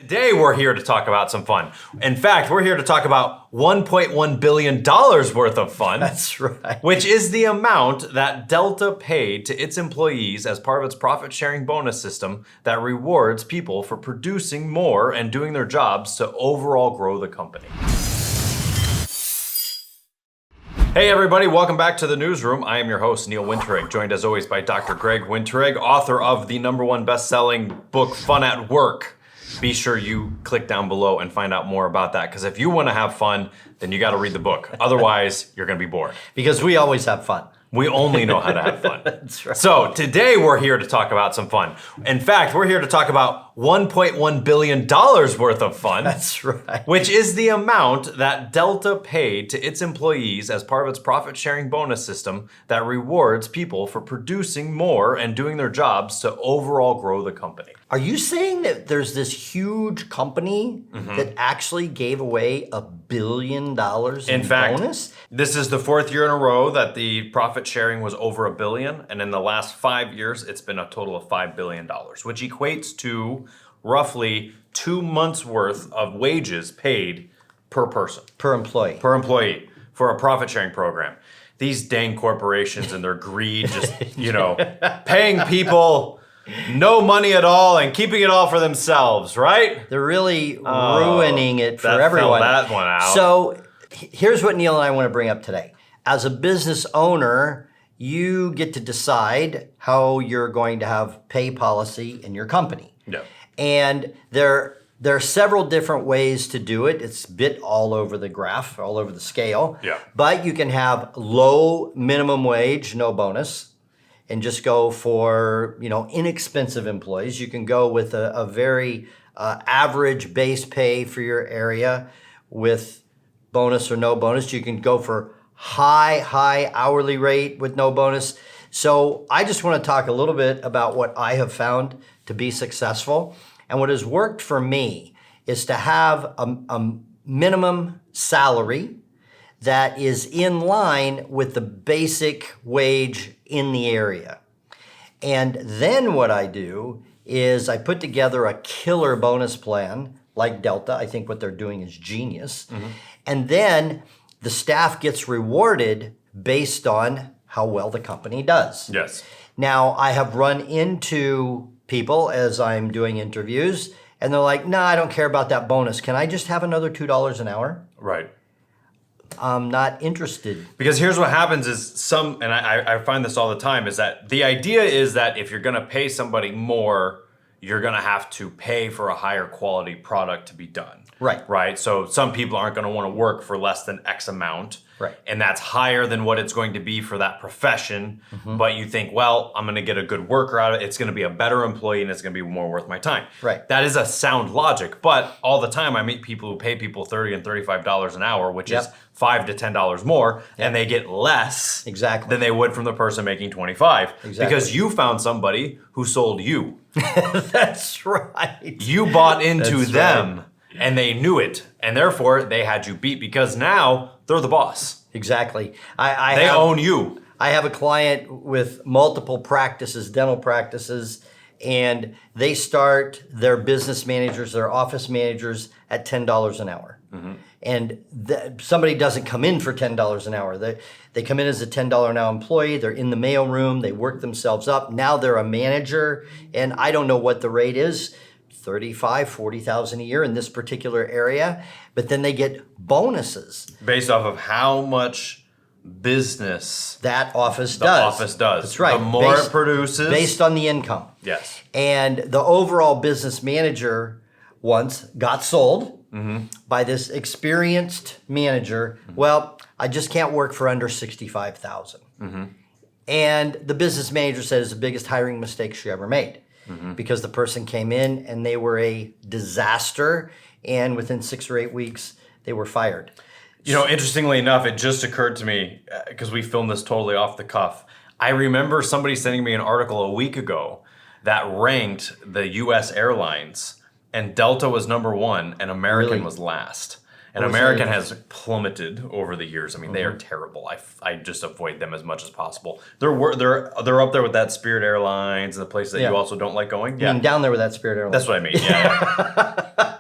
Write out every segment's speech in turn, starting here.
Today we're here to talk about some fun. In fact, we're here to talk about $1.1 billion worth of fun. That's right. Which is the amount that Delta paid to its employees as part of its profit sharing bonus system that rewards people for producing more and doing their jobs to overall grow the company. Hey everybody, welcome back to the Newsroom. I am your host, Neil Winterig, joined as always by Dr. Greg Winterig, author of the #1 best-selling book, Fun at Work. Be sure you click down below and find out more about that, because if you want to have fun, then you got to read the book. Otherwise, you're going to be bored. Because we always have fun. We only know how to have fun. That's right. So today we're here to talk about some fun. In fact, we're here to talk about $1.1 billion worth of fun. That's right. Which is the amount that Delta paid to its employees as part of its profit sharing bonus system that rewards people for producing more and doing their jobs to overall grow the company. Are you saying that there's this huge company that actually gave away $1 billion in fact, bonus? This is the 4th year in a row that the profit sharing was over $1 billion, and in the last 5 years, it's been a total of $5 billion, which equates to roughly 2 months worth of wages paid per person. Per employee. Per employee for a profit sharing program. These dang corporations and their greed just, paying people no money at all and keeping it all for themselves, right? They're really ruining it for everyone. That one out. So here's what Neil and I want to bring up today. As a business owner, you get to decide how you're going to have pay policy in your company. Yeah. And there are several different ways to do it. It's a bit all over the graph, all over the scale. Yeah. But you can have low minimum wage, no bonus, and just go for inexpensive employees. You can go with a very average base pay for your area with bonus or no bonus. You can go for high hourly rate with no bonus. So I just want to talk a little bit about what I have found to be successful. And what has worked for me is to have a minimum salary that is in line with the basic wage in the area. And then what I do is I put together a killer bonus plan like Delta. I think what they're doing is genius. And then the staff gets rewarded based on how well the company does. Yes. Now, I have run into people as I'm doing interviews, and they're like, "No, I don't care about that bonus. Can I just have another $2 an hour?" Right. I'm not interested. Because here's what happens is and I find this all the time, is that the idea is that if you're gonna pay somebody more, you're gonna have to pay for a higher quality product to be done. Right. Right? So some people aren't gonna wanna work for less than X amount. Right. And that's higher than what it's going to be for that profession. But you think, well, I'm gonna get a good worker out of it. It's gonna be a better employee and it's gonna be more worth my time. Right. That is a sound logic. But all the time I meet people who pay people $30 and $35 an hour, which is $5 to $10 more, and they get less than they would from the person making 25. Because you found somebody who sold you. That's right. You bought into them. And they knew it, and therefore they had you beat, because now they're the boss. Exactly. They own you. I have a client with multiple practices, dental practices, and they start their business managers, their office managers at $10 an hour. And somebody doesn't come in for $10 an hour. They come in as a $10 an hour employee. They're in the mail room. They work themselves up. Now they're a manager, and I don't know what the rate is. $35,000, $40,000 a year in this particular area, but then they get bonuses based off of how much business that office the does. office does. That's right. The more it produces, based on the income. Yes. And the overall business manager once got sold by this experienced manager. Well, I just can't work for under $65,000. And the business manager said it's the biggest hiring mistake she ever made. Because the person came in and they were a disaster, and within 6 or 8 weeks, they were fired. Interestingly enough, it just occurred to me, because we filmed this totally off the cuff. I remember somebody sending me an article a week ago that ranked the U.S. airlines, and Delta was #1 and American was last. And American has plummeted over the years. I mean, they are terrible. I just avoid them as much as possible. They're up there with that Spirit Airlines and the places that you also don't like going. I mean, down there with that Spirit Airlines. That's what I mean. Yeah.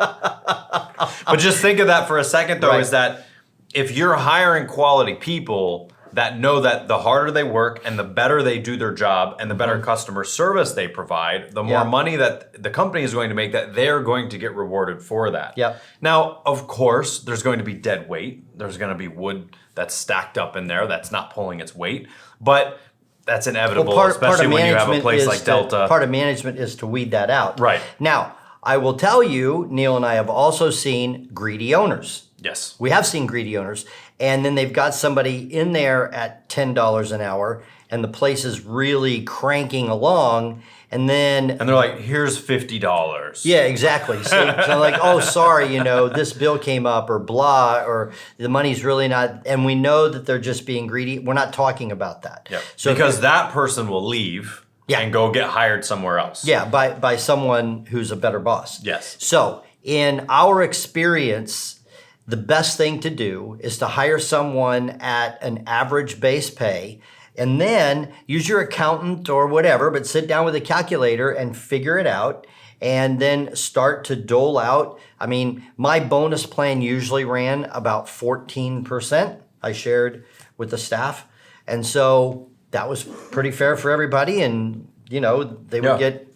But just think of that for a second, though, Right. is that if you're hiring quality people that know that the harder they work and the better they do their job and the better customer service they provide, the more Yeah. money that the company is going to make, that they're going to get rewarded for that. Yep. Now, of course, there's going to be dead weight. There's going to be wood that's stacked up in there that's not pulling its weight. But that's inevitable, especially when you have a place like Delta. Part of management is to weed that out. Right. Now, I will tell you, Neil and I have also seen greedy owners. Yes. We have seen greedy owners, and then they've got somebody in there at $10 an hour, and the place is really cranking along, and then And they're like, here's $50. yeah, exactly. So like, oh, sorry, this bill came up, or blah, or the money's really not, and we know that they're just being greedy. We're not talking about that. Yep. So because that person will leave Yeah. and go get hired somewhere else. yeah, by someone who's a better boss. Yes. So in our experience, the best thing to do is to hire someone at an average base pay, and then use your accountant or whatever, but sit down with a calculator and figure it out, and then start to dole out. I mean, my bonus plan usually ran about 14%, I shared with the staff. And so that was pretty fair for everybody, and they would Yeah. get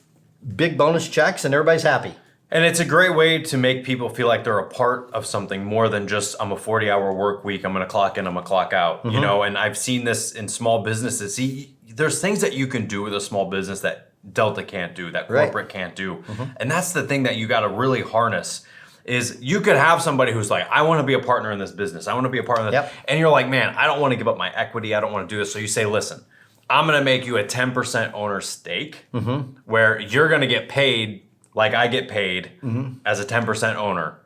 big bonus checks and everybody's happy. And it's a great way to make people feel like they're a part of something more than just, I'm a 40-hour work week, I'm going to clock in, I'm going to clock out. And I've seen this in small businesses. See, there's things that you can do with a small business that Delta can't do, that Right. corporate can't do. And that's the thing that you got to really harness. Is you could have somebody who's like, I want to be a partner in this business. I want to be a partner in this. Yep. And you're like, man, I don't want to give up my equity. I don't want to do this. So you say, listen, I'm going to make you a 10% owner stake where you're going to get paid like I get paid as a 10% owner.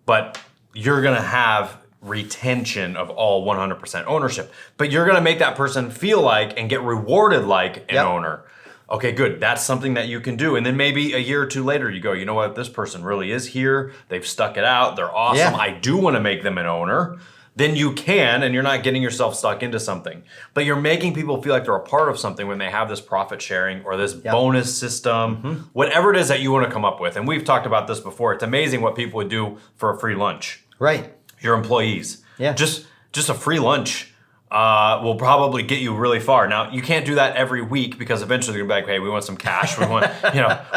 But you're going to have retention of all 100% ownership. But you're going to make that person feel like and get rewarded like an Yep. owner. Okay, good. That's something that you can do. And then maybe a year or two later, you go, you know what? This person really is here. They've stuck it out. They're awesome. Yeah. I do want to make them an owner. Then you can, and you're not getting yourself stuck into something. But you're making people feel like they're a part of something when they have this profit sharing or this bonus system, whatever it is that you want to come up with. And we've talked about this before. It's amazing what people would do for a free lunch. Right. Your employees. Yeah. Just a free lunch will probably get you really far. Now, you can't do that every week because eventually they're going to be like, hey, we want some cash. We want,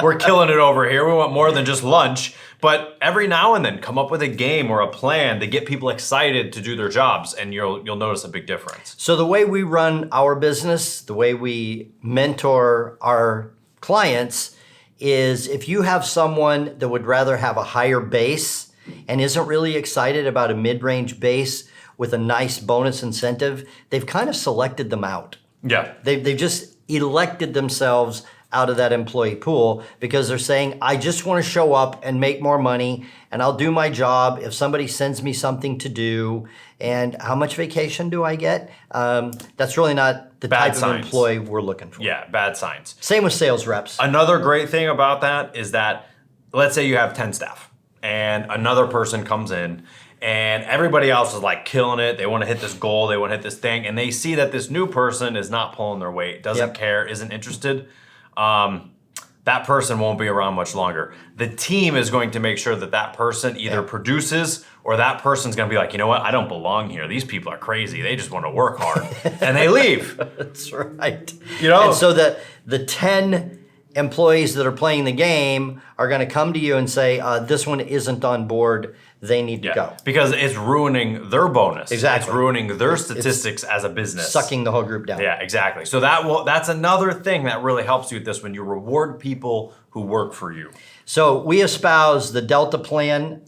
we're killing it over here. We want more than just lunch. But every now and then, come up with a game or a plan to get people excited to do their jobs, and you'll notice a big difference. So the way we run our business, the way we mentor our clients, is if you have someone that would rather have a higher base and isn't really excited about a mid-range base with a nice bonus incentive, they've kind of selected them out. Yeah. They've just elected themselves out of that employee pool because they're saying, I just want to show up and make more money, and I'll do my job if somebody sends me something to do. And how much vacation do I get? That's really not the Bad type signs. of employee we're looking for. Yeah, bad signs. Same with sales reps. Another great thing about that is that, let's say you have 10 staff and another person comes in and everybody else is like killing it. They want to hit this goal, they want to hit this thing, and they see that this new person is not pulling their weight, doesn't Yep. care, isn't interested. That person won't be around much longer. The team is going to make sure that that person either produces, or that person's going to be like, you know what, I don't belong here. These people are crazy. They just want to work hard. And they leave. That's right. know? And so the 10 employees that are playing the game are going to come to you and say, this one isn't on board. They need to go. Because it's ruining their bonus. Exactly. It's ruining their statistics as a business. Sucking the whole group down. Yeah, exactly. So that's another thing that really helps you with this when you reward people who work for you. So we espouse the Delta plan.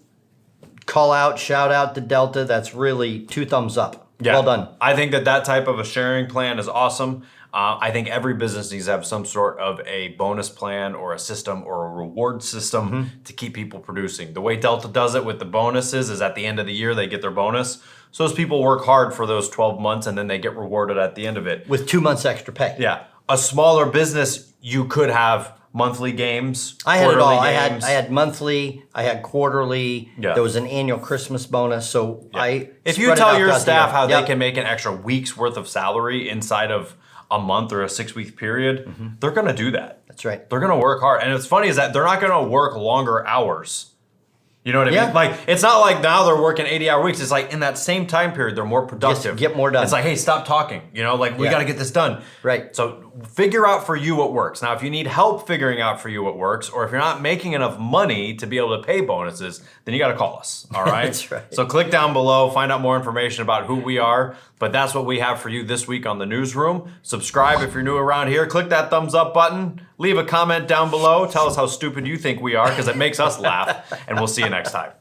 Call out, shout out to Delta. That's really 2 thumbs up. Yeah. Well done. I think that type of a sharing plan is awesome. I think every business needs to have some sort of a bonus plan or a system or a reward system to keep people producing. The way Delta does it with the bonuses is at the end of the year, they get their bonus. So those people work hard for those 12 months and then they get rewarded at the end of it. With 2 months extra pay. Yeah. A smaller business, you could have monthly games. I had it all. quarterly I games. had monthly. I had quarterly. Yeah. There was an annual Christmas bonus. So If you spread it tell out your throughout the staff year. how Yep. they can make an extra week's worth of salary inside of a month or a 6-week period, they're going to do that. That's right. They're going to work hard. And what's funny is that they're not going to work longer hours. You know what I Yeah. mean? Like, it's not like now they're working 80-hour weeks. It's like in that same time period, they're more productive. Get more done. It's like, hey, stop talking. You know, like we Yeah. got to get this done. Right. So figure out for you what works. Now, if you need help figuring out for you what works, or if you're not making enough money to be able to pay bonuses, then you got to call us. All right. That's right. So click down below, find out more information about who we are. But that's what we have for you this week on the Newsroom. Subscribe if you're new around here. Click that thumbs up button. Leave a comment down below. Tell us how stupid you think we are because it makes us laugh. And we'll see you next time.